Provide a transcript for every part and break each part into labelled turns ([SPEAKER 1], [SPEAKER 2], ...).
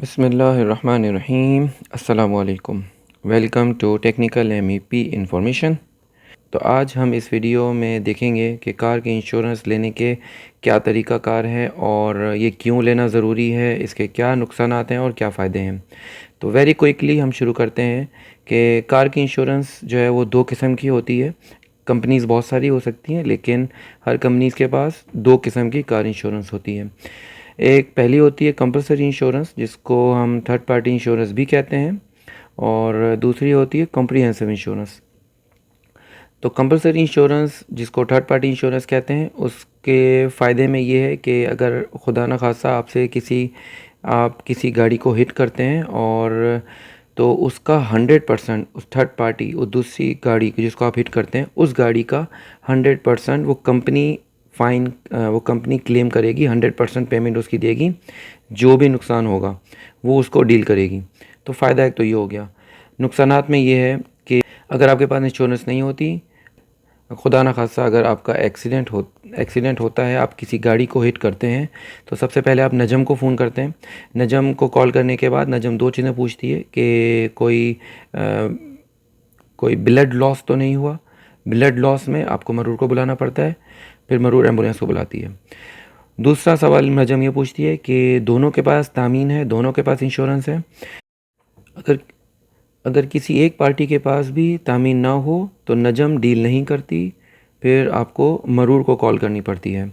[SPEAKER 1] बिस्मिल्लाहिर्रहमानिर्रहीम। अस्सलामु अलैकुम। Welcome to technical MEP information. तो आज हम इस वीडियो में देखेंगे कि कार के इंश्योरेंस लेने के क्या तरीक़ाकार है और ये क्यों लेना ज़रूरी है, इसके क्या नुकसानात हैं और क्या फ़ायदे हैं। तो वेरी क्विकली हम शुरू करते हैं कि कार की इंश्योरेंस जो है वो दो किस्म की होती है। कंपनीज़ बहुत सारी हो सकती हैं, लेकिन हर कंपनीज़ के पास दो किस्म की कार इंश्योरेंस होती है। एक पहली होती है कंपलसरी इंश्योरेंस, जिसको हम थर्ड पार्टी इंश्योरेंस भी कहते हैं, और दूसरी होती है कॉम्प्रिहेंसिव इंश्योरेंस। तो कंपलसरी इंश्योरेंस, जिसको थर्ड पार्टी इंश्योरेंस कहते हैं, उसके फ़ायदे में ये है कि अगर खुदा न खासा आप किसी गाड़ी को हिट करते हैं और तो उसका 100% उस थर्ड पार्टी, उस दूसरी गाड़ी की जिसको आप हिट करते हैं, उस गाड़ी का 100% वो कंपनी क्लेम करेगी। 100% पेमेंट उसकी देगी। जो भी नुकसान होगा वो उसको डील करेगी। तो फ़ायदा एक तो ये हो गया। नुकसानात में ये है कि अगर आपके पास इंश्योरेंस नहीं होती, खुदा न खासा अगर आपका एक्सीडेंट होता है, आप किसी गाड़ी को हिट करते हैं, तो सबसे पहले आप नजम को फ़ोन करते हैं। नजम को कॉल करने के बाद नजम दो चीज़ें पूछती है कि कोई ब्लड लॉस तो नहीं हुआ। ब्लड लॉस में आपको मरूर को बुलाना पड़ता है, फिर मरूर एम्बुलेंस को बुलाती है। दूसरा सवाल नजम ये पूछती है कि दोनों के पास तामीन है, दोनों के पास इंश्योरेंस है। अगर अगर किसी एक पार्टी के पास भी तामीन ना हो तो नजम डील नहीं करती, फिर आपको मरूर को कॉल करनी पड़ती है।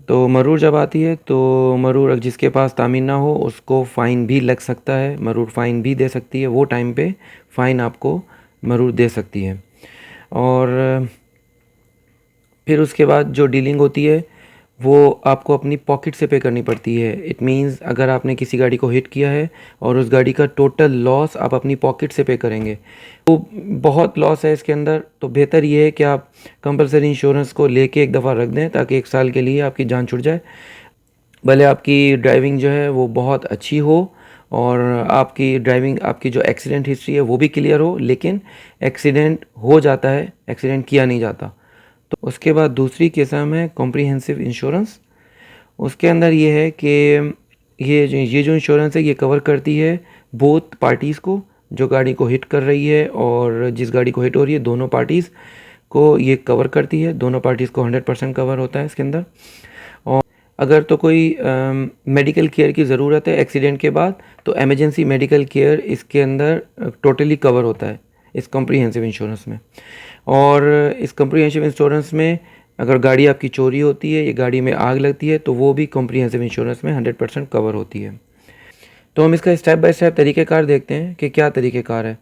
[SPEAKER 1] तो मरूर जब आती है तो मरूर जिसके पास तामीन ना हो उसको फ़ाइन भी लग सकता है, मरूर फ़ाइन भी दे सकती है। वो टाइम पे फ़ाइन आपको मरूर दे सकती है। और फिर उसके बाद जो डीलिंग होती है वो आपको अपनी पॉकेट से पे करनी पड़ती है। इट मींस अगर आपने किसी गाड़ी को हिट किया है और उस गाड़ी का टोटल लॉस आप अपनी पॉकेट से पे करेंगे, तो बहुत लॉस है इसके अंदर। तो बेहतर ये है कि आप कंपलसरी इंश्योरेंस को लेके एक दफ़ा रख दें, ताकि 1 साल के लिए आपकी जान छुट जाए। भले आपकी ड्राइविंग जो है वो बहुत अच्छी हो और आपकी जो एक्सीडेंट हिस्ट्री है वो भी क्लियर हो, लेकिन एक्सीडेंट हो जाता है, एक्सीडेंट किया नहीं जाता। तो उसके बाद दूसरी किस्म है कॉम्प्रिहेंसिव इंश्योरेंस। उसके अंदर ये है कि ये जो इंश्योरेंस है ये कवर करती है बोथ पार्टीज़ को, जो गाड़ी को हिट कर रही है और जिस गाड़ी को हिट हो रही है, दोनों पार्टीज़ को ये कवर करती है। दोनों पार्टीज़ को 100% कवर होता है इसके अंदर। और अगर तो कोई मेडिकल केयर की ज़रूरत है एक्सीडेंट के बाद, तो एमरजेंसी मेडिकल केयर इसके अंदर टोटली कवर होता है इस कॉम्प्रिहेंसिव इंश्योरेंस में। और इस कॉम्प्रिहेंसिव इंश्योरेंस में अगर गाड़ी आपकी चोरी होती है या गाड़ी में आग लगती है, तो वो भी कॉम्प्रिहेंसिव इंश्योरेंस में 100% कवर होती है। तो हम इसका स्टेप बाय स्टेप तरीक़ेकार देखते हैं कि क्या तरीक़ेकार है।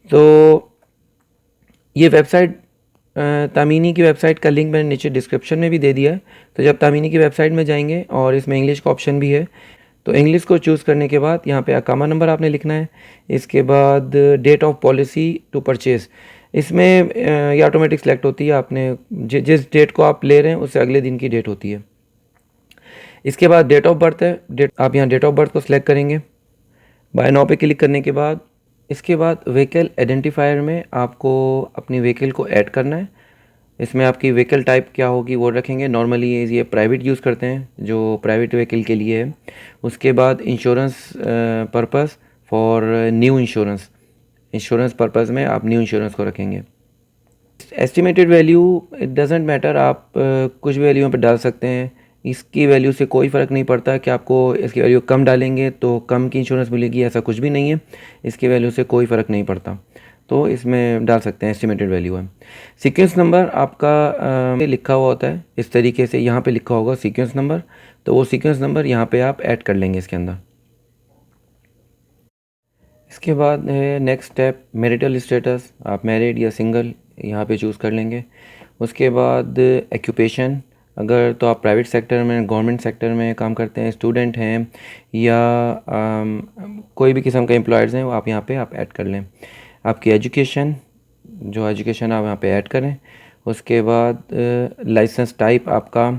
[SPEAKER 1] तो ये वेबसाइट, तामीनी की वेबसाइट का लिंक मैंने नीचे डिस्क्रिप्शन में भी दे दिया है। तो जब तामीनी की वेबसाइट में जाएंगे और इसमें इंग्लिश का ऑप्शन भी है, तो इंग्लिश को चूज़ करने के बाद यहाँ पे अकामा नंबर आपने लिखना है। इसके बाद date of policy to purchase, इसमें ये ऑटोमेटिक सेलेक्ट होती है। आपने जिस डेट को आप ले रहे हैं उससे अगले दिन की डेट होती है। इसके बाद डेट ऑफ बर्थ है, आप यहाँ डेट ऑफ बर्थ को सिलेक्ट करेंगे। बाय नाउ पे क्लिक करने के बाद इसके बाद व्हीकल आइडेंटिफायर में आपको अपनी व्हीकल को ऐड करना है। इसमें आपकी व्हीकल टाइप क्या होगी वो रखेंगे। नॉर्मली ये प्राइवेट यूज़ करते हैं, जो प्राइवेट व्हीकल के लिए है। उसके बाद insurance purpose for new insurance purpose में आप न्यू इंश्योरेंस को रखेंगे। Estimated value, it doesn't matter, आप कुछ भी वैल्यू पे डाल सकते हैं। इसकी वैल्यू से कोई फ़र्क नहीं पड़ता कि आपको इसकी वैल्यू कम डालेंगे तो कम की इंश्योरेंस मिलेगी, ऐसा कुछ भी नहीं है। इसकी वैल्यू से कोई फ़र्क नहीं पड़ता, तो इसमें डाल सकते हैं। एस्टिमेटेड वैल्यू है। सीक्वेंस नंबर आपका लिखा हुआ होता है इस तरीके से, यहाँ पे लिखा होगा सीक्वेंस नंबर, तो वो सीक्वेंस नंबर यहाँ पे आप ऐड कर लेंगे इसके अंदर। इसके बाद है नेक्स्ट स्टेप मैरिटल स्टेटस, आप मैरिड या सिंगल यहाँ पे चूज़ कर लेंगे। उसके बाद एक्यूपेशन, अगर तो आप प्राइवेट सेक्टर में, गवर्नमेंट सेक्टर में काम करते हैं, स्टूडेंट हैं या कोई भी किस्म के एम्प्लॉयज़ हैं, वो आप यहाँ पे आप ऐड कर लें। आपकी एजुकेशन, जो एजुकेशन आप यहाँ पे ऐड करें। उसके बाद लाइसेंस टाइप आपका,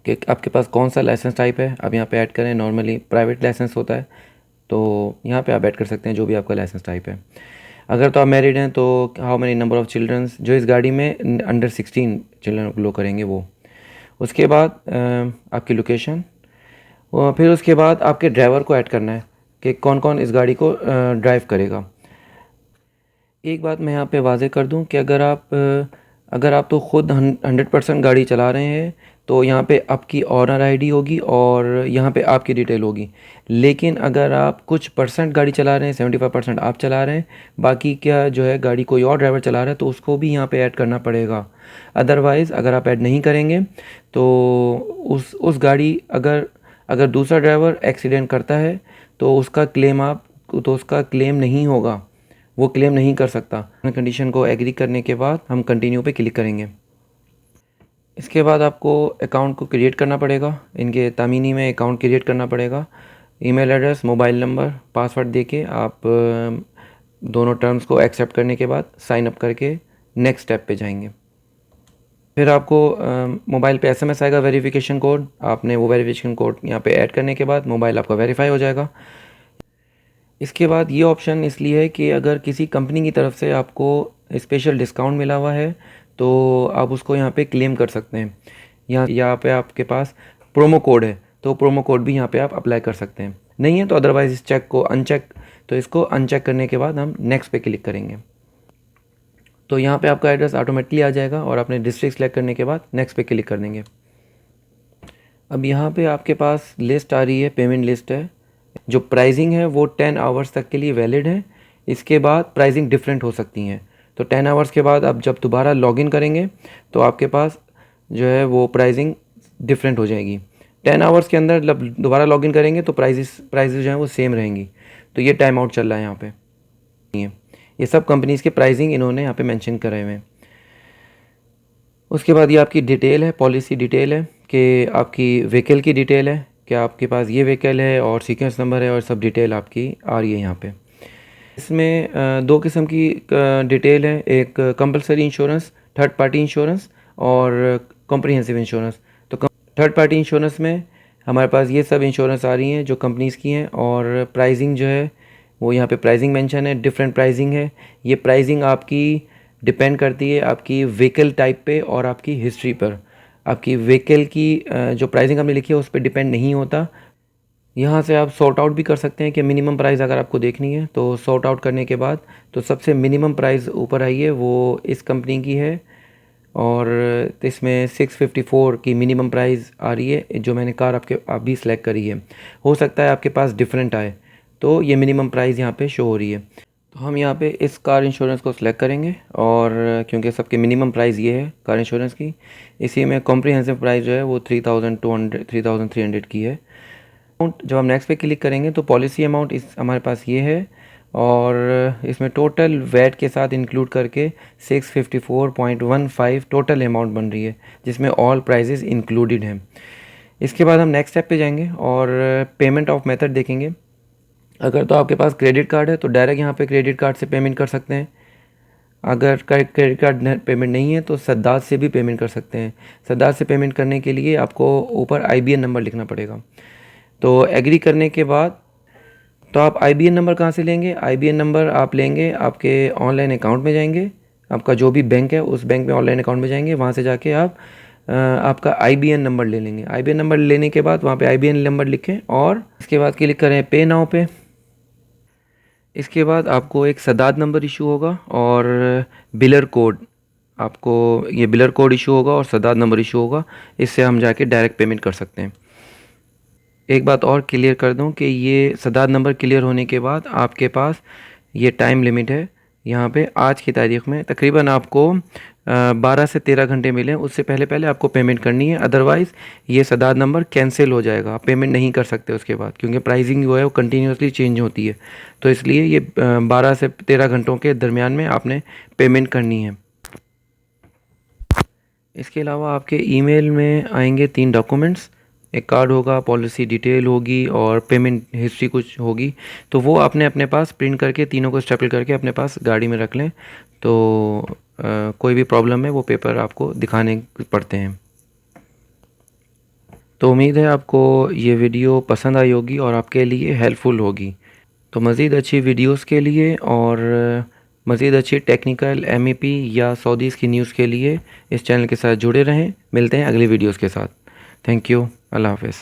[SPEAKER 1] कि आपके पास कौन सा लाइसेंस टाइप है, आप यहाँ पे ऐड करें। नॉर्मली प्राइवेट लाइसेंस होता है, तो यहाँ पे आप ऐड कर सकते हैं जो भी आपका लाइसेंस टाइप है। अगर तो आप मैरिड हैं तो how many number of childrens, जो इस गाड़ी में अंडर 16 चिल्ड्रन लो करेंगे वो। उसके बाद आपकी लोकेशन, और फिर उसके बाद आपके ड्राइवर को ऐड करना है कि कौन कौन इस गाड़ी को ड्राइव करेगा। एक बात मैं यहाँ पे वाज़ेह कर दूँ कि अगर आप तो ख़ुद 100% गाड़ी चला रहे हैं तो यहाँ पे आपकी ऑनर आईडी होगी और यहाँ पे आपकी डिटेल होगी। लेकिन अगर आप कुछ परसेंट गाड़ी चला रहे हैं, 75% आप चला रहे हैं, बाकी क्या जो है गाड़ी कोई और ड्राइवर चला रहा है, तो उसको भी यहाँ पे ऐड करना पड़ेगा। अदरवाइज़ अगर आप ऐड नहीं करेंगे तो उस गाड़ी अगर दूसरा ड्राइवर एक्सीडेंट करता है तो उसका क्लेम नहीं होगा, वो क्लेम नहीं कर सकता। कंडीशन को एग्री करने के बाद हम कंटिन्यू पे क्लिक करेंगे। इसके बाद आपको अकाउंट को क्रिएट करना पड़ेगा, इनके तामीनी में अकाउंट क्रिएट करना पड़ेगा। Email address, mobile number, password देके आप दोनों टर्म्स को एक्सेप्ट करने के बाद साइन अप करके नेक्स्ट स्टेप पे जाएंगे। फिर आपको मोबाइल पे एसएमएस आएगा वेरिफिकेशन कोड। आपने वो वेरिफिकेशन कोड यहाँ पे ऐड करने के बाद मोबाइल आपका वेरीफाई हो जाएगा। इसके बाद ये ऑप्शन इसलिए है कि अगर किसी कंपनी की तरफ से आपको स्पेशल डिस्काउंट मिला हुआ है तो आप उसको यहाँ पे क्लेम कर सकते हैं। यहाँ पे आपके पास प्रोमो कोड है तो प्रोमो कोड भी यहाँ पे आप अप्लाई कर सकते हैं। नहीं है तो अदरवाइज़ इस चेक को इसको अनचेक करने के बाद हम नेक्स्ट पे क्लिक करेंगे। तो यहाँ पे आपका एड्रेस ऑटोमेटिकली आ जाएगा और आपने डिस्ट्रिक्ट सेलेक्ट करने के बाद नेक्स्ट पे क्लिक कर देंगे। अब यहाँ पे आपके पास लिस्ट आ रही है, पेमेंट लिस्ट है। जो प्राइसिंग है वो 10 आवर्स तक के लिए वैलिड है। इसके बाद प्राइसिंग डिफरेंट हो सकती हैं। तो 10 आवर्स के बाद आप जब दोबारा लॉगिन करेंगे तो आपके पास जो है वो प्राइसिंग डिफरेंट हो जाएगी। 10 आवर्स के अंदर जब दोबारा लॉगिन करेंगे तो प्राइसेस जो हैं वो सेम रहेंगी। तो ये टाइम आउट चल रहा है यहाँ पे। ये सब कंपनीज़ के प्राइसिंग इन्होंने यहाँ पे मेंशन करे हुए हैं। उसके बाद ये आपकी डिटेल है, पॉलिसी डिटेल है कि आपकी व्हीकल की डिटेल है कि आपके पास ये व्हीकल है और सीक्वेंस नंबर है और सब डिटेल आपकी आ रही है यहाँ पे। इसमें दो किस्म की डिटेल है, एक compulsory insurance, third party insurance और कॉम्प्रिहेंसिव इंश्योरेंस। तो थर्ड पार्टी इंश्योरेंस में हमारे पास ये सब इंश्योरेंस आ रही हैं जो कंपनीज़ की हैं और प्राइसिंग जो है वो यहाँ पे प्राइसिंग मेंशन है, डिफरेंट प्राइसिंग है। ये प्राइसिंग आपकी डिपेंड करती है आपकी व्हीकल टाइप पे और आपकी हिस्ट्री पर। आपकी व्हीकल की जो प्राइसिंग आपने लिखी है उस पर डिपेंड नहीं होता। यहाँ से आप सॉर्ट आउट भी कर सकते हैं कि मिनिमम प्राइस अगर आपको देखनी है तो सॉर्ट आउट करने के बाद तो सबसे मिनिमम प्राइस ऊपर आई है वो इस कंपनी की है और इसमें 654 की मिनिमम प्राइस आ रही है जो मैंने कार आप भी सिलेक्ट करी है। हो सकता है आपके पास डिफरेंट आए तो ये मिनिमम प्राइस यहाँ पे शो हो रही है। तो हम यहाँ पे इस कार इंश्योरेंस को सिलेक्ट करेंगे और क्योंकि सबके मिनिमम प्राइस ये है कार इंश्योरेंस की, इसी में कॉम्प्रिहेंसिव प्राइस जो है वो 3300 की है। जब हम नेक्स्ट पे क्लिक करेंगे तो पॉलिसी अमाउंट हमारे पास ये है और इसमें टोटल वैट के साथ इंक्लूड करके 654.15 टोटल अमाउंट बन रही है जिसमें ऑल प्राइजेस इंक्लूडेड हैं। इसके बाद हम नेक्स्ट स्टेप पे जाएंगे और पेमेंट ऑफ मेथड देखेंगे। अगर तो आपके पास क्रेडिट कार्ड है तो डायरेक्ट यहाँ पे क्रेडिट कार्ड से पेमेंट कर सकते हैं। अगर क्रेडिट कार्ड पेमेंट नहीं है तो सद्दात से भी पेमेंट कर सकते हैं। सद्दात से पेमेंट करने के लिए आपको ऊपर IBN नंबर लिखना पड़ेगा। तो एग्री करने के बाद तो आप IBN नंबर कहाँ से लेंगे? IBN नंबर आप लेंगे आपके ऑनलाइन अकाउंट में जाएंगे, आपका जो भी बैंक है उस बैंक में ऑनलाइन अकाउंट में जाएंगे, वहाँ से जाके आप आपका IBN नंबर ले लेंगे। IBN नंबर लेने के बाद वहाँ पे IBN नंबर लिखें और इसके बाद क्लिक करें पे नाउ पे। इसके बाद आपको एक सदाद नंबर इशू होगा और बिलर कोड, आपको ये बिलर कोड इशू होगा और सदाद नंबर इशू होगा। इससे हम जाके डायरेक्ट पेमेंट कर सकते हैं। एक बात और क्लियर कर दूं कि ये सदाद नंबर क्लियर होने के बाद आपके पास ये टाइम लिमिट है यहाँ पे आज की तारीख़ में तकरीबन आपको 12 से 13 घंटे मिले, उससे पहले आपको पेमेंट करनी है। अदरवाइज़ ये सदाद नंबर कैंसिल हो जाएगा, आप पेमेंट नहीं कर सकते उसके बाद, क्योंकि प्राइसिंग जो है वो कंटिन्यूसली चेंज होती है। तो इसलिए ये 12 से 13 घंटों के दरमियान में आपने पेमेंट करनी है। इसके अलावा आपके ईमेल में आएंगे 3 डॉक्यूमेंट्स, एक कार्ड होगा, पॉलिसी डिटेल होगी और पेमेंट हिस्ट्री कुछ होगी। तो वो आपने अपने पास प्रिंट करके तीनों को स्टेपल करके अपने पास गाड़ी में रख लें। तो कोई भी प्रॉब्लम है वो पेपर आपको दिखाने पड़ते हैं। तो उम्मीद है आपको ये वीडियो पसंद आई होगी और आपके लिए हेल्पफुल होगी। तो मज़ीद अच्छी वीडियोस के लिए और मज़ीद अच्छी टेक्निकल MEP या सऊदीज़ की न्यूज़ के लिए इस चैनल के साथ जुड़े रहें। मिलते हैं अगली वीडियोस के साथ। Thank you. अल्लाह हाफ़िज़।